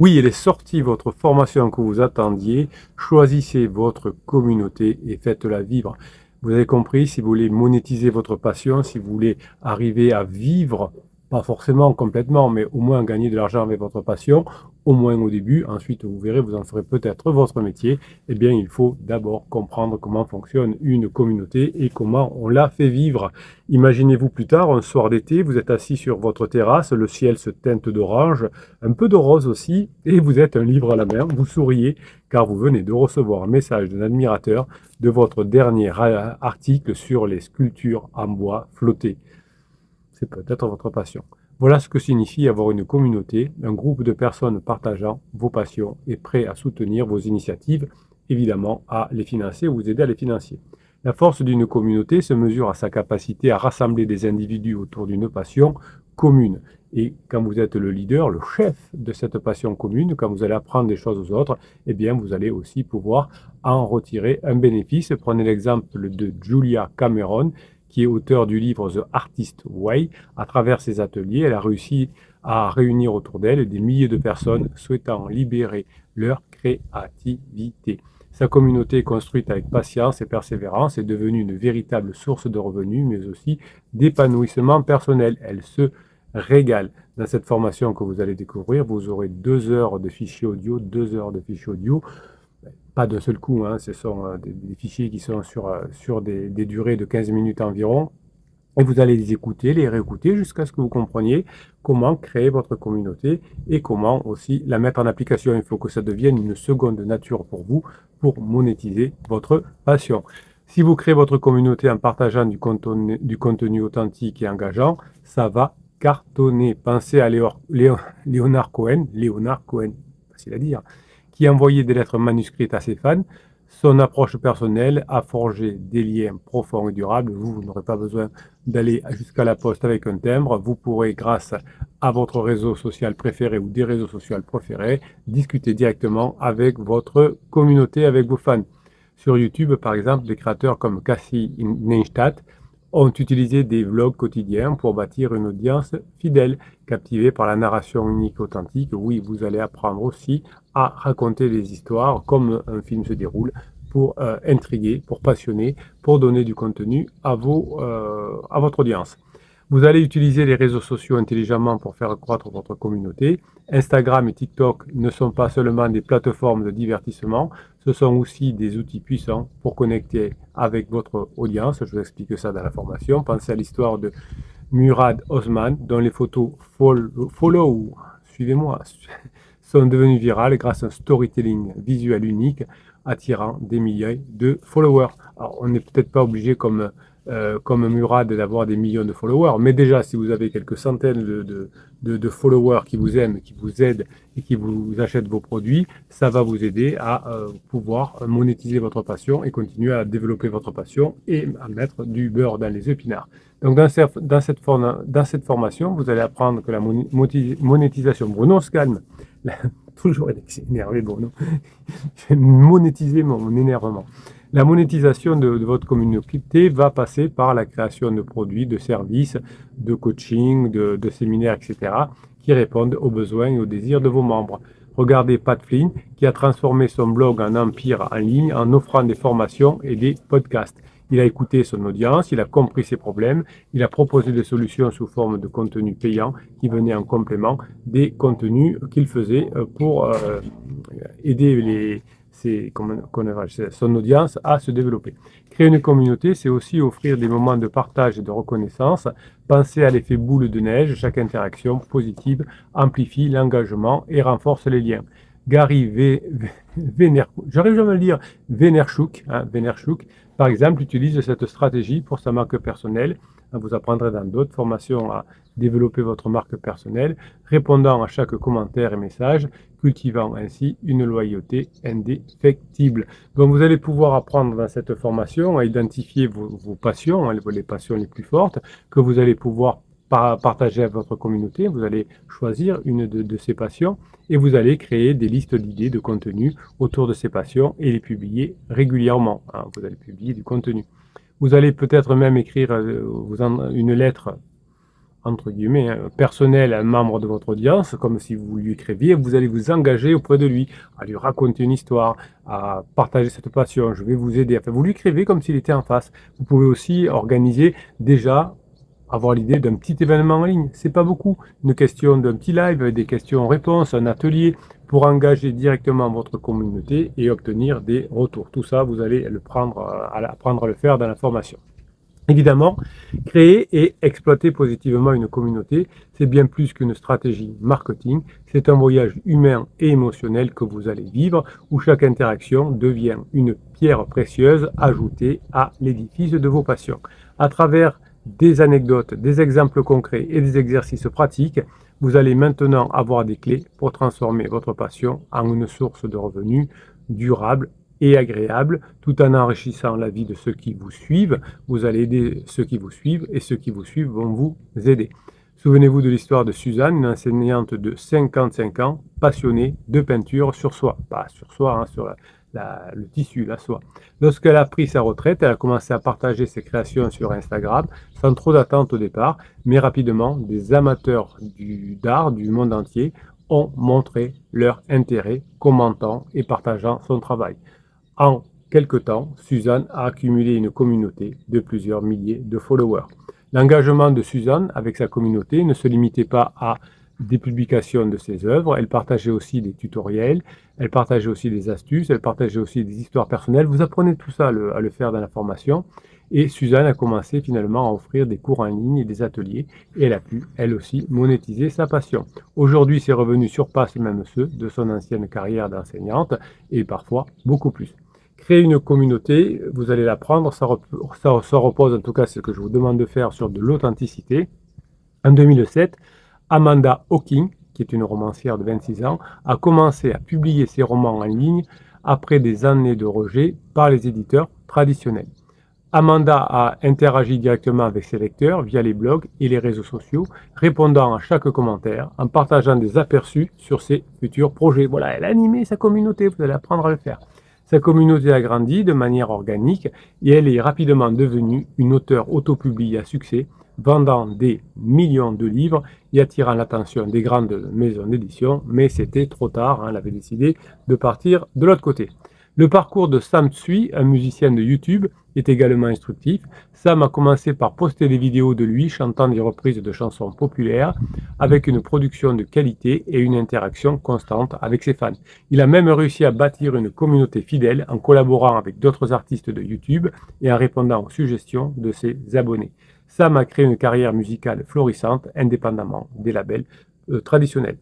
Oui, elle est sortie, votre formation que vous attendiez. Choisissez votre communauté et faites-la vivre. Vous avez compris, si vous voulez monétiser votre passion, si vous voulez arriver à vivre, pas forcément complètement, mais au moins gagner de l'argent avec votre passion, au moins au début, ensuite vous verrez, vous en ferez peut-être votre métier, eh bien il faut d'abord comprendre comment fonctionne une communauté et comment on la fait vivre. Imaginez-vous plus tard, un soir d'été, vous êtes assis sur votre terrasse, le ciel se teinte d'orange, un peu de rose aussi, et vous êtes un livre à la main, vous souriez car vous venez de recevoir un message d'un admirateur de votre dernier article sur les sculptures en bois flottées. C'est peut-être votre passion. Voilà ce que signifie avoir une communauté, un groupe de personnes partageant vos passions et prêts à soutenir vos initiatives, évidemment à les financer ou vous aider à les financer. La force d'une communauté se mesure à sa capacité à rassembler des individus autour d'une passion commune. Et quand vous êtes le leader, le chef de cette passion commune, quand vous allez apprendre des choses aux autres, eh bien vous allez aussi pouvoir en retirer un bénéfice. Prenez l'exemple de Julia Cameron, qui est auteur du livre The Artist Way. À travers ses ateliers, elle a réussi à réunir autour d'elle des milliers de personnes souhaitant libérer leur créativité. Sa communauté, construite avec patience et persévérance, est devenue une véritable source de revenus, mais aussi d'épanouissement personnel. Elle se régale. Dans cette formation que vous allez découvrir, vous aurez 2 heures de fichiers audio, 2 heures de fichiers audio, pas d'un seul coup, hein, ce sont des fichiers qui sont sur des durées de 15 minutes environ. Et vous allez les écouter, les réécouter jusqu'à ce que vous compreniez comment créer votre communauté et comment aussi la mettre en application. Il faut que ça devienne une seconde nature pour vous pour monétiser votre passion. Si vous créez votre communauté en partageant du contenu authentique et engageant, ça va cartonner. Pensez à Leonard Cohen, facile à dire, qui envoyait des lettres manuscrites à ses fans. Son approche personnelle a forgé des liens profonds et durables. Vous n'aurez pas besoin d'aller jusqu'à la poste avec un timbre. Vous pourrez, grâce à votre réseau social préféré ou des réseaux sociaux préférés, discuter directement avec votre communauté, avec vos fans. Sur YouTube, par exemple, des créateurs comme Cassie Neistat ont utilisé des vlogs quotidiens pour bâtir une audience fidèle, captivée par la narration unique authentique. Oui, vous allez apprendre aussi à raconter des histoires comme un film se déroule pour intriguer, pour passionner, pour donner du contenu à votre audience. Vous allez utiliser les réseaux sociaux intelligemment pour faire croître votre communauté. Instagram et TikTok ne sont pas seulement des plateformes de divertissement, ce sont aussi des outils puissants pour connecter avec votre audience. Je vous explique ça dans la formation. Pensez à l'histoire de Murad Osman, dont les photos follow, suivez-moi, sont devenues virales grâce à un storytelling visuel unique, attirant des milliers de followers. Alors, on n'est peut-être pas obligé comme Murad d'avoir des millions de followers, mais déjà, si vous avez quelques centaines de followers qui vous aiment, qui vous aident et qui vous achètent vos produits, ça va vous aider à pouvoir monétiser votre passion et continuer à développer votre passion et à mettre du beurre dans les épinards. Donc, dans cette formation, vous allez apprendre que la monétisation, Bruno se calme, toujours énervé, Bruno, je vais monétiser mon énervement. La monétisation de votre communauté va passer par la création de produits, de services, de coaching, de séminaires, etc., qui répondent aux besoins et aux désirs de vos membres. Regardez Pat Flynn, qui a transformé son blog en empire en ligne en offrant des formations et des podcasts. Il a écouté son audience, il a compris ses problèmes, il a proposé des solutions sous forme de contenus payants qui venaient en complément des contenus qu'il faisait pour aider son audience à se développer. Créer une communauté, c'est aussi offrir des moments de partage et de reconnaissance. Pensez à l'effet boule de neige, chaque interaction positive amplifie l'engagement et renforce les liens. Gary j'arrive jamais à le dire, Vaynerchuk, par exemple, utilise cette stratégie pour sa marque personnelle. Vous apprendrez dans d'autres formations à développer votre marque personnelle, répondant à chaque commentaire et message, cultivant ainsi une loyauté indéfectible. Donc vous allez pouvoir apprendre dans cette formation à identifier vos passions, les passions les plus fortes, que vous allez pouvoir partager avec votre communauté. Vous allez choisir une de ces passions et vous allez créer des listes d'idées de contenu autour de ces passions et les publier régulièrement. Vous allez publier du contenu. Vous allez peut-être même écrire une lettre entre guillemets, personnel à un membre de votre audience, comme si vous lui écriviez, vous allez vous engager auprès de lui, à lui raconter une histoire, à partager cette passion, je vais vous aider. Enfin, vous lui écrivez comme s'il était en face. Vous pouvez aussi organiser déjà avoir l'idée d'un petit événement en ligne. C'est pas beaucoup. Une question d'un petit live, des questions-réponses, un atelier pour engager directement votre communauté et obtenir des retours. Tout ça, vous allez apprendre à le faire dans la formation. Évidemment, créer et exploiter positivement une communauté, c'est bien plus qu'une stratégie marketing, c'est un voyage humain et émotionnel que vous allez vivre, où chaque interaction devient une pierre précieuse ajoutée à l'édifice de vos passions. À travers des anecdotes, des exemples concrets et des exercices pratiques, vous allez maintenant avoir des clés pour transformer votre passion en une source de revenus durable et agréable, tout en enrichissant la vie de ceux qui vous suivent. Vous allez aider ceux qui vous suivent et ceux qui vous suivent vont vous aider. Souvenez-vous de l'histoire de Suzanne, une enseignante de 55 ans, passionnée de peinture sur soie. Pas sur soie, hein, sur le tissu, la soie. Lorsqu'elle a pris sa retraite, elle a commencé à partager ses créations sur Instagram, sans trop d'attente au départ, mais rapidement, des amateurs d'art du monde entier ont montré leur intérêt, commentant et partageant son travail. En quelque temps, Suzanne a accumulé une communauté de plusieurs milliers de followers. L'engagement de Suzanne avec sa communauté ne se limitait pas à des publications de ses œuvres, elle partageait aussi des tutoriels, elle partageait aussi des astuces, elle partageait aussi des histoires personnelles. Vous apprenez tout ça à le faire dans la formation. Et Suzanne a commencé finalement à offrir des cours en ligne et des ateliers, et elle a pu, elle aussi, monétiser sa passion. Aujourd'hui, ses revenus surpassent même ceux de son ancienne carrière d'enseignante, et parfois beaucoup plus. Créer une communauté, vous allez l'apprendre, ça repose, en tout cas c'est ce que je vous demande de faire, sur de l'authenticité. En 2007, Amanda Hawking, qui est une romancière de 26 ans, a commencé à publier ses romans en ligne après des années de rejet par les éditeurs traditionnels. Amanda a interagi directement avec ses lecteurs via les blogs et les réseaux sociaux, répondant à chaque commentaire, en partageant des aperçus sur ses futurs projets. Voilà, elle a animé sa communauté, vous allez apprendre à le faire. Sa communauté a grandi de manière organique et elle est rapidement devenue une auteure autopubliée à succès, vendant des millions de livres et attirant l'attention des grandes maisons d'édition, mais c'était trop tard, hein, elle avait décidé de partir de l'autre côté. Le parcours de Sam Tsui, un musicien de YouTube, est également instructif. Sam a commencé par poster des vidéos de lui chantant des reprises de chansons populaires avec une production de qualité et une interaction constante avec ses fans. Il a même réussi à bâtir une communauté fidèle en collaborant avec d'autres artistes de YouTube et en répondant aux suggestions de ses abonnés. Sam a créé une carrière musicale florissante indépendamment des labels traditionnels.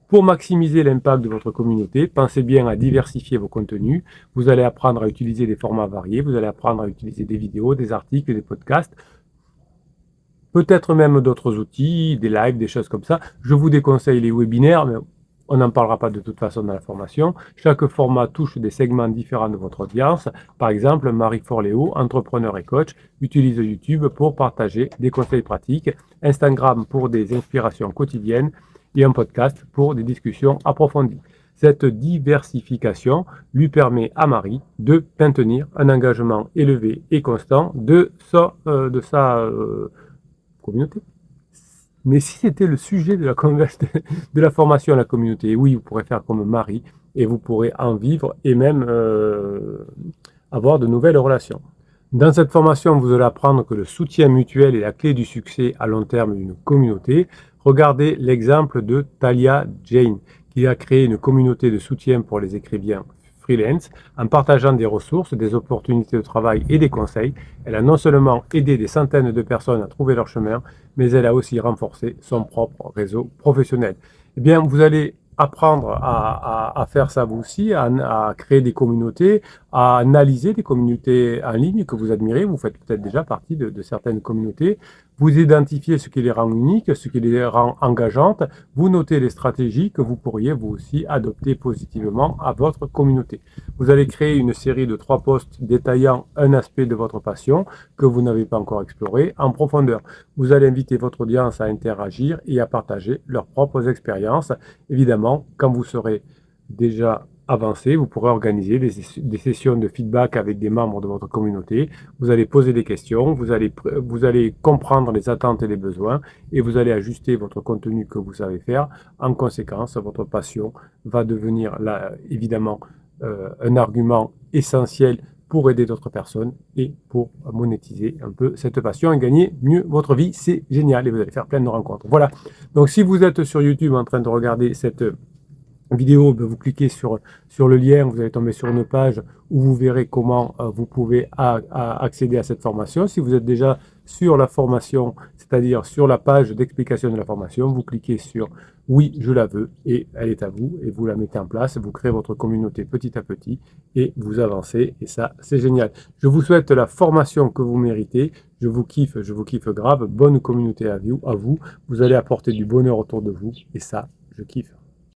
Pour maximiser l'impact de votre communauté, pensez bien à diversifier vos contenus. Vous allez apprendre à utiliser des formats variés, vous allez apprendre à utiliser des vidéos, des articles, des podcasts, peut-être même d'autres outils, des lives, des choses comme ça. Je vous déconseille les webinaires, mais on n'en parlera pas de toute façon dans la formation. Chaque format touche des segments différents de votre audience. Par exemple, Marie Forleo, entrepreneur et coach, utilise YouTube pour partager des conseils pratiques, Instagram pour des inspirations quotidiennes, et un podcast pour des discussions approfondies. Cette diversification lui permet à Marie de maintenir un engagement élevé et constant de sa communauté. Mais si c'était le sujet de la formation à la communauté, oui, vous pourrez faire comme Marie et vous pourrez en vivre et même avoir de nouvelles relations. Dans cette formation, vous allez apprendre que le soutien mutuel est la clé du succès à long terme d'une communauté. Regardez l'exemple de Talia Jane, qui a créé une communauté de soutien pour les écrivains freelance. En partageant des ressources, des opportunités de travail et des conseils, elle a non seulement aidé des centaines de personnes à trouver leur chemin, mais elle a aussi renforcé son propre réseau professionnel. Eh bien, vous allez apprendre à faire ça vous aussi, à créer des communautés, à analyser des communautés en ligne que vous admirez. Vous faites peut-être déjà partie de certaines communautés. Vous identifiez ce qui les rend uniques, ce qui les rend engageantes. Vous notez les stratégies que vous pourriez vous aussi adopter positivement à votre communauté. Vous allez créer une série de 3 posts détaillant un aspect de votre passion que vous n'avez pas encore exploré en profondeur. Vous allez inviter votre audience à interagir et à partager leurs propres expériences. Évidemment, quand vous serez déjà avancé, vous pourrez organiser des sessions de feedback avec des membres de votre communauté. Vous allez poser des questions, vous allez comprendre les attentes et les besoins et vous allez ajuster votre contenu que vous savez faire. En conséquence, votre passion va devenir là, évidemment un argument essentiel pour aider d'autres personnes et pour monétiser un peu cette passion et gagner mieux votre vie. C'est génial et vous allez faire plein de rencontres. Voilà. Donc si vous êtes sur YouTube en train de regarder cette vidéo, vous cliquez sur le lien, vous allez tomber sur une page où vous verrez comment vous pouvez accéder à cette formation. Si vous êtes déjà sur la formation, c'est-à-dire sur la page d'explication de la formation, vous cliquez sur « Oui, je la veux » et elle est à vous et vous la mettez en place. Vous créez votre communauté petit à petit et vous avancez et ça, c'est génial. Je vous souhaite la formation que vous méritez. Je vous kiffe grave. Bonne communauté à vous. Vous allez apporter du bonheur autour de vous et ça, je kiffe.